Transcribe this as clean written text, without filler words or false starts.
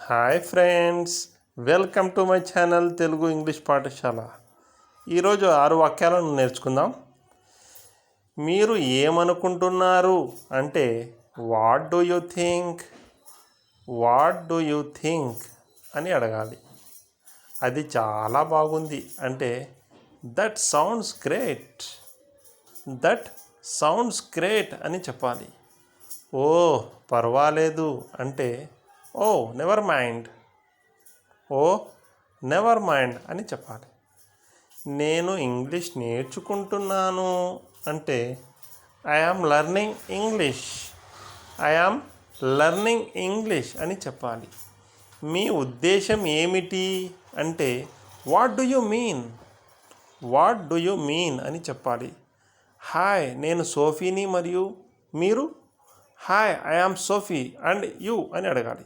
Hi friends, welcome to my channel Telugu English పాఠశాల. ఈరోజు 6 వాక్యాలను నేర్చుకుందాం. మీరు ఏమనుకుంటున్నారు అంటే what do you think, what do you think అని అడగాలి. అది చాలా బాగుంది అంటే that sounds great, that sounds great అని చెప్పాలి. ఓ పర్వాలేదు అంటే ఓ నెవర్ మైండ్, ఓ నెవర్ మైండ్ అని చెప్పాలి. నేను ఇంగ్లీష్ నేర్చుకుంటున్నాను అంటే I am learning English, I am learning English అని చెప్పాలి. మీ ఉద్దేశం ఏమిటి అంటే what do you mean, what do you mean అని చెప్పాలి. హాయ్, నేను సోఫీని మరియు మీరు hi I am Sophie and you అని అడగాలి.